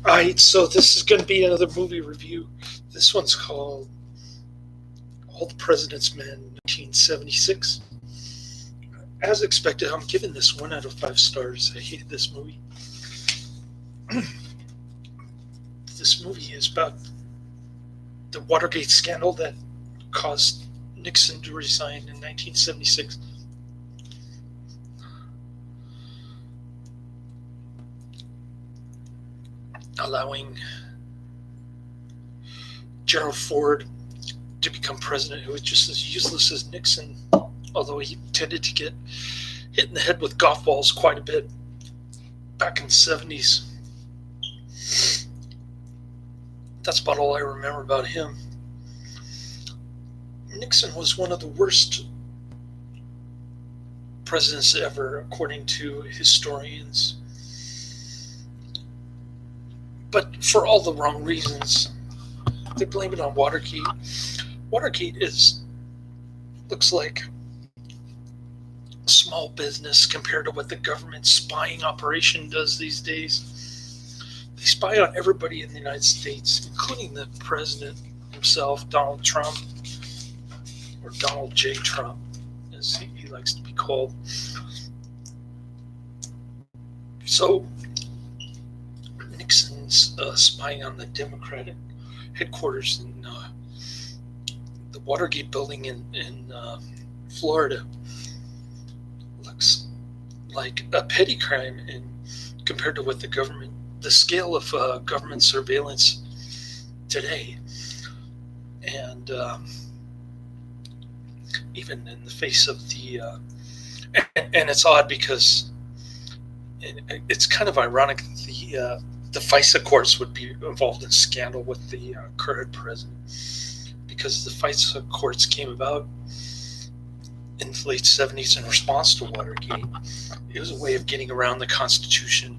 Alright, so this is going to be another movie review. This one's called All the President's Men, 1976. As expected, I'm giving this 1 out of 5 stars. I hated this movie. This movie is about the Watergate scandal that caused Nixon to resign in 1976. Allowing Gerald Ford to become president, who was just as useless as Nixon, although he tended to get hit in the head with golf balls quite a bit back in the 70s. That's about all I remember about him. Nixon was one of the worst presidents ever, according to historians, but for all the wrong reasons. They blame it on Watergate. Watergate looks like small business compared to what the government spying operation does these days. They spy on everybody in the United States, including the president himself, Donald Trump, or Donald J. Trump, as he likes to be called. So Nixon's spying on the Democratic headquarters in the Watergate building in Florida looks like a petty crime compared to what the scale of government surveillance today. And even in the face of the and it's odd because it's kind of ironic that the FISA courts would be involved in scandal with the current president, because the FISA courts came about in the late 70s in response to Watergate. It was a way of getting around the Constitution,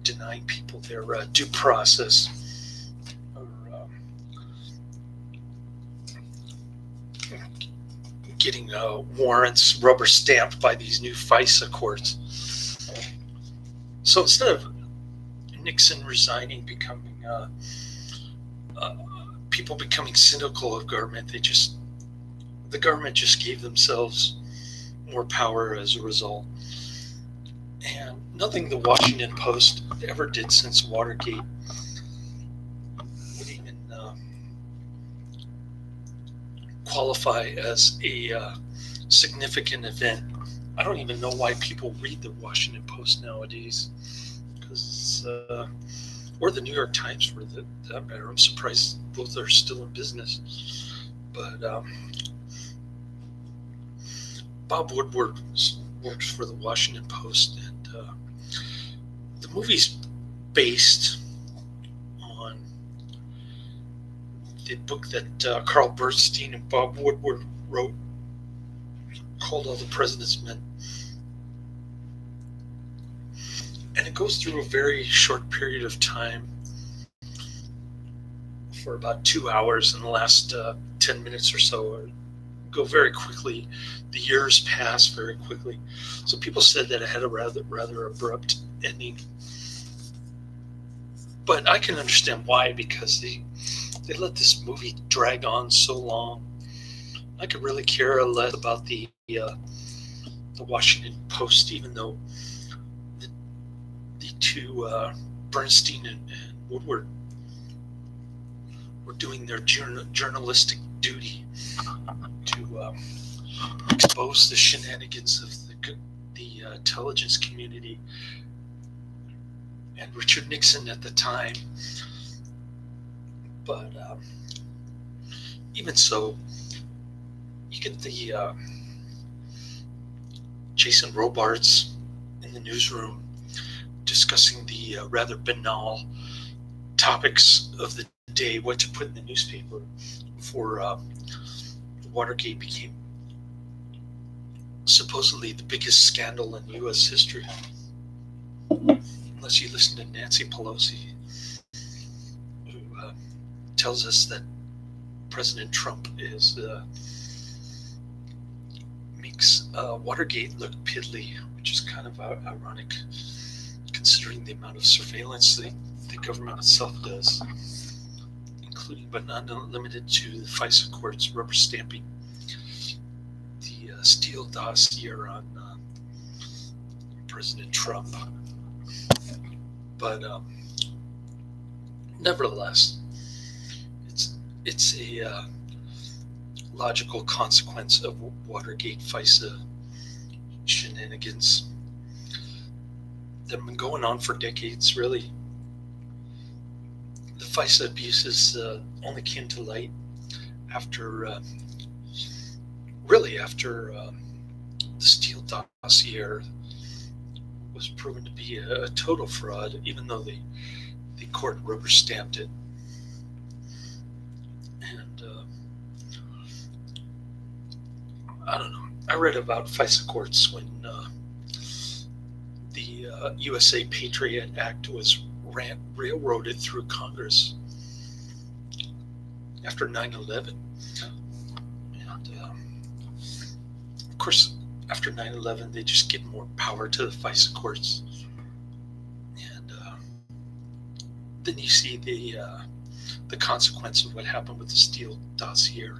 denying people their due process, or getting warrants rubber stamped by these new FISA courts. So instead of Nixon resigning, people becoming cynical of government, the government just gave themselves more power as a result. And nothing the Washington Post ever did since Watergate would even qualify as a significant event. I don't even know why people read the Washington Post nowadays, because or the New York Times for that matter. I'm surprised both are still in business. But Bob Woodward worked for the Washington Post, and the movie's based on the book that Carl Bernstein and Bob Woodward wrote, called All the President's Men. And it goes through a very short period of time, for about 2 hours, and the last 10 minutes or so go very quickly. The years pass very quickly. So people said that it had a rather abrupt ending. But I can understand why, because they let this movie drag on so long. I could really care less about the Washington Post, even though the two Bernstein and Woodward were doing their journalistic duty to expose the shenanigans of the intelligence community and Richard Nixon at the time. But even so, you get the Jason Robards in the newsroom discussing the rather banal topics of the day, what to put in the newspaper before Watergate became supposedly the biggest scandal in U.S. history. Unless you listen to Nancy Pelosi, who tells us that President Trump makes Watergate look piddly, which is kind of ironic considering the amount of surveillance the government itself does, including but not limited to the FISA courts rubber stamping the Steele dossier on President Trump. But nevertheless, it's a logical consequence of Watergate FISA shenanigans that have been going on for decades, really. The FISA abuses only came to light after the Steele dossier was proven to be a total fraud, even though the court rubber stamped it. And I don't know. I read about FISA courts when the USA Patriot Act was railroaded through Congress after 9/11. And of course, after 9/11, they just give more power to the FISA courts. And then you see the consequence of what happened with the Steele dossier.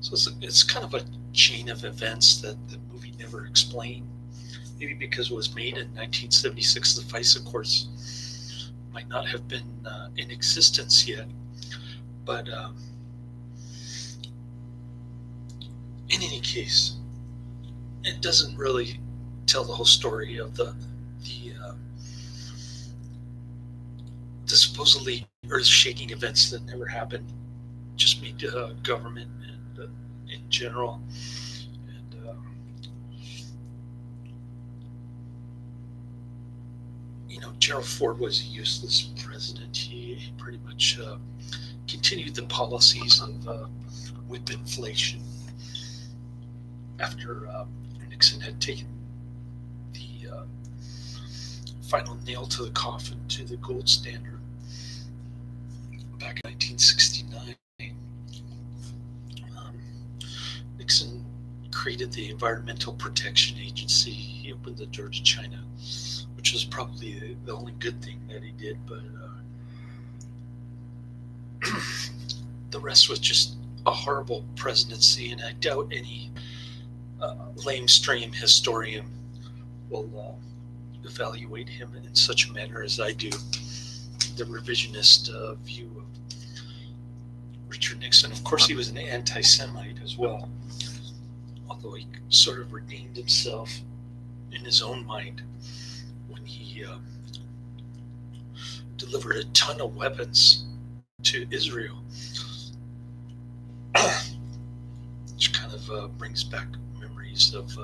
So it's kind of a chain of events that the movie never explained. Maybe because it was made in 1976, the FISA courts might not have been in existence yet. But in any case, it doesn't really tell the whole story of the supposedly earth-shaking events that never happened. Just made government and in general. And Gerald Ford was a useless president. He pretty much continued the policies of whip inflation after Nixon had taken the final nail to the coffin to the gold standard back in 1969. Nixon created the Environmental Protection Agency. He opened the door to China, which was probably the only good thing that he did, but the rest was just a horrible presidency, and I doubt any lamestream historian will evaluate him in such a manner as I do. The revisionist view of Richard Nixon. Of course, he was an anti-Semite as well, although he sort of redeemed himself in his own mind when he delivered a ton of weapons to Israel, which kind of brings back memories of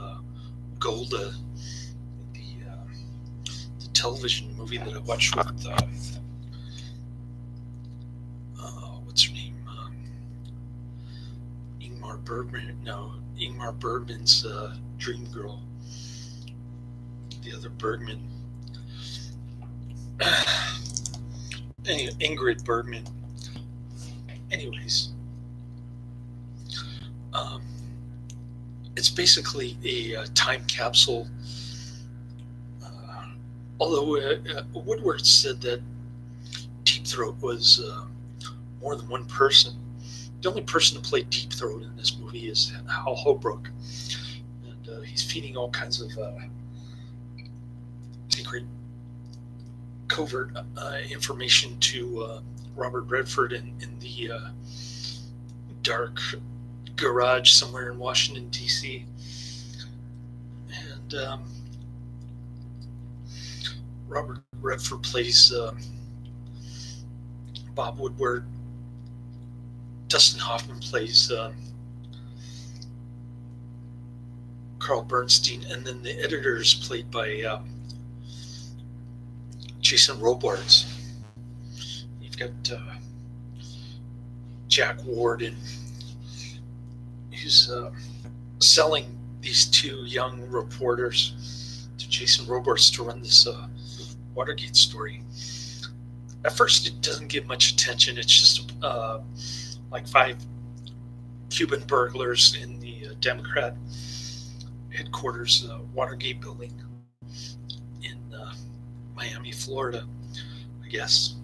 Golda, the television movie that I watched with what's her name? Ingmar Bergman's Dream Girl. The other Bergman. Anyway, Ingrid Bergman. Anyways, it's basically a time capsule. Although Woodward said that Deep Throat was more than one person. The only person to play Deep Throat in this movie is Holbrook, and he's feeding all kinds of secret, covert information to Robert Redford in the dark garage somewhere in Washington, D.C. And Robert Redford plays Bob Woodward. Dustin Hoffman plays Carl Bernstein, and then the editor is played by Jason Robards. You've got Jack Warden, who's selling these two young reporters to Jason Robards to run this Watergate story. At first, it doesn't get much attention. It's just like 5 Cuban burglars in the Democrat headquarters Watergate building in Miami, Florida, I guess.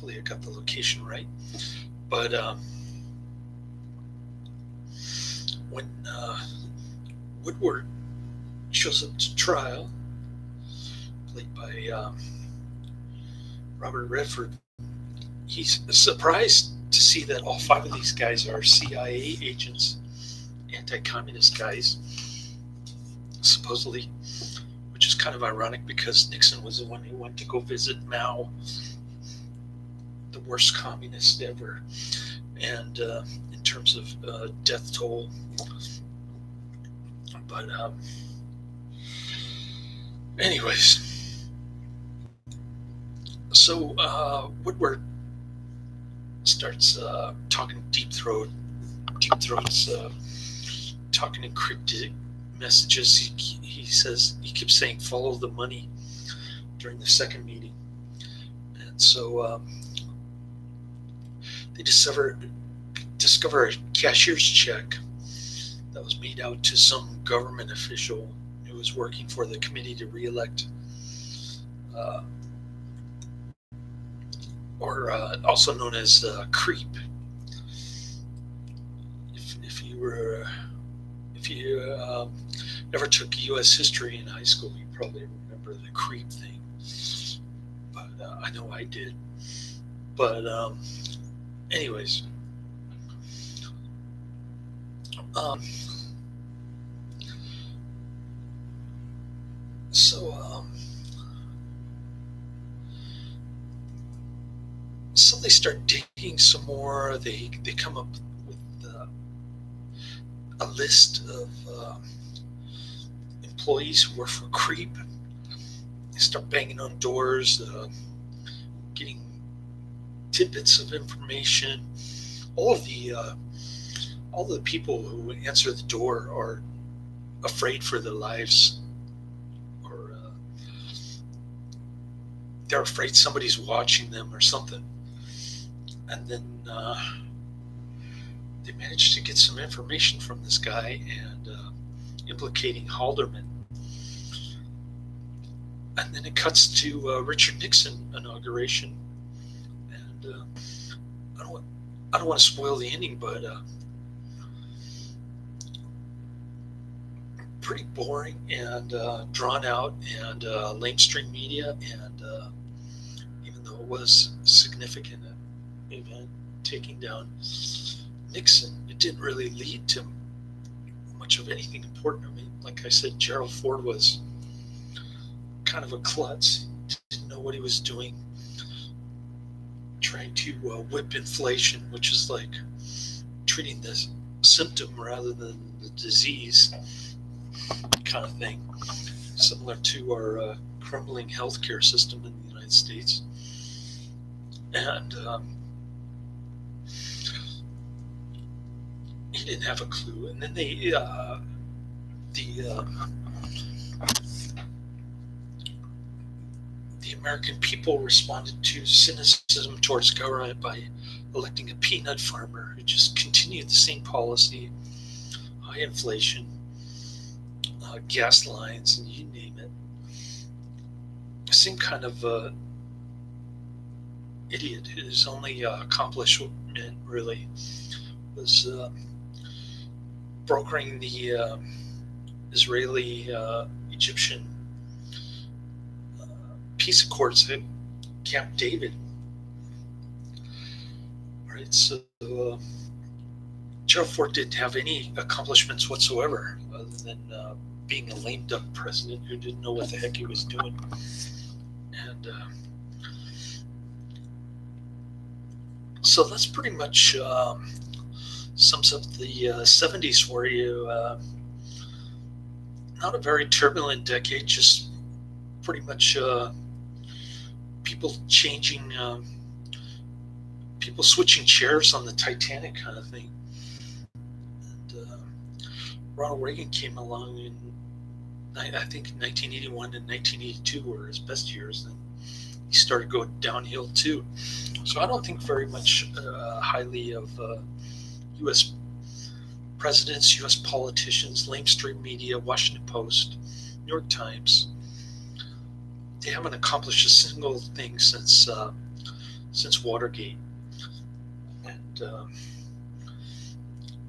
hopefully I got the location right. But when Woodward shows up to trial, played by Robert Redford, he's surprised to see that all 5 of these guys are CIA agents, anti-communist guys, supposedly, which is kind of ironic because Nixon was the one who went to go visit Mao, the worst communist ever, and in terms of death toll. But anyways, so Woodward starts talking deep throats, talking in cryptic messages. He says, he keeps saying, "Follow the money," during the second meeting. And so they discover a cashier's check that was made out to some government official who was working for the committee to re-elect, or also known as creep. If you ever took U.S. history in high school, you probably remember the creep thing. But I know I did. But anyways, so they start digging some more. They come up with a list of employees who work for creep. They start banging on doors, getting tidbits of information. All the people who answer the door are afraid for their lives, or they're afraid somebody's watching them or something. And then they managed to get some information from this guy, and implicating Haldeman. And then it cuts to Richard Nixon inauguration, and I don't want to spoil the ending, but pretty boring and drawn out, and mainstream media, and even though it was a significant event taking down Nixon, it didn't really lead to much of anything important. I mean, like I said, Gerald Ford was kind of a klutz. He didn't know what he was doing, trying to whip inflation, which is like treating this symptom rather than the disease kind of thing, similar to our crumbling healthcare system in the United States. And he didn't have a clue. And then the American people responded to cynicism towards government by electing a peanut farmer who just continued the same policy, high inflation, gas lines, and you name it. Same kind of idiot whose only accomplishment really was brokering the Israeli-Egyptian peace accords at Camp David. All right, so Gerald Ford didn't have any accomplishments whatsoever, other than being a lame duck president who didn't know what the heck he was doing. And so that's pretty much sums up the 70s for you. Not a very turbulent decade, just pretty much people changing, people switching chairs on the Titanic kind of thing. And Ronald Reagan came along in, I think, 1981 and 1982 were his best years. And he started going downhill too. So I don't think very much highly of U.S. presidents, U.S. politicians, mainstream media, Washington Post, New York Times. They haven't accomplished a single thing since since Watergate. And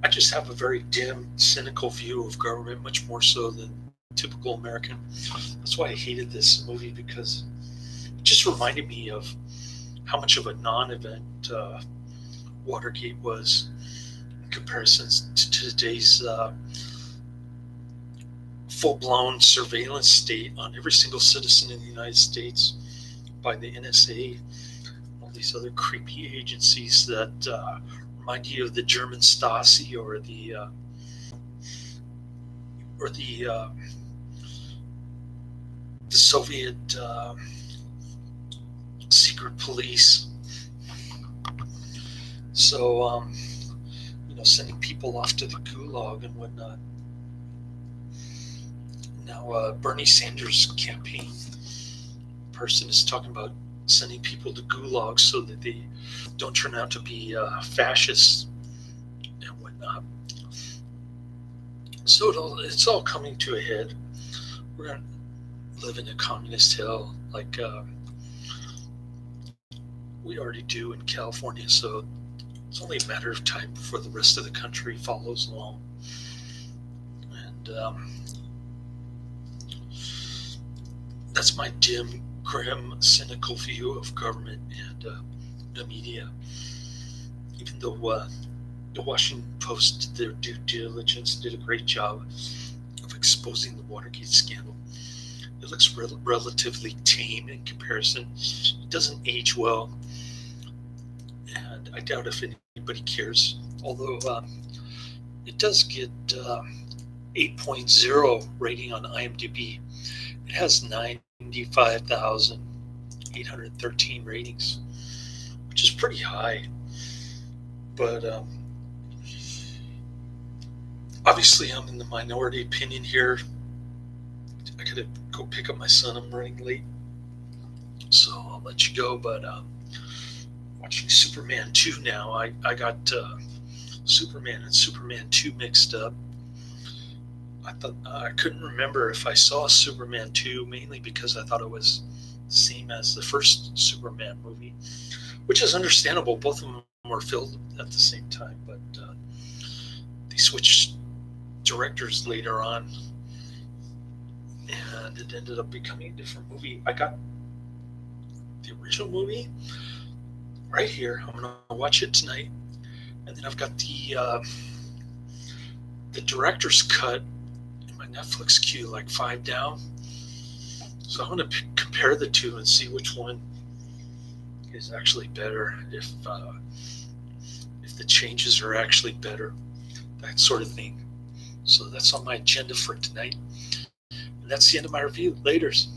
I just have a very dim, cynical view of government, much more so than typical American. That's why I hated this movie, because it just reminded me of how much of a non-event Watergate was in comparison to today's full-blown surveillance state on every single citizen in the United States by the NSA, all these other creepy agencies that remind you of the German Stasi or the Soviet secret police. So, sending people off to the gulag and whatnot. Now, Bernie Sanders' campaign person is talking about sending people to gulags so that they don't turn out to be fascists and whatnot. So it's all coming to a head. We're going to live in a communist hell like we already do in California, so it's only a matter of time before the rest of the country follows along. And that's my dim, grim, cynical view of government and the media. Even though the Washington Post did their due diligence, did a great job of exposing the Watergate scandal, it looks relatively tame in comparison. It doesn't age well, and I doubt if anybody cares. Although it does get 8.0 rating on IMDb. It has 95,813 ratings, which is pretty high. But obviously, I'm in the minority opinion here. I gotta go pick up my son. I'm running late, so I'll let you go. But watching Superman 2 now, I got Superman and Superman 2 mixed up. I thought I couldn't remember if I saw Superman 2, mainly because I thought it was the same as the first Superman movie, which is understandable. Both of them were filmed at the same time, but they switched directors later on, and it ended up becoming a different movie. I got the original movie right here. I'm gonna watch it tonight, and then I've got the director's cut in my Netflix queue, like 5 down. So I'm gonna compare the two and see which one is actually better, if the changes are actually better, that sort of thing. So that's on my agenda for tonight. And that's the end of my review. Laters.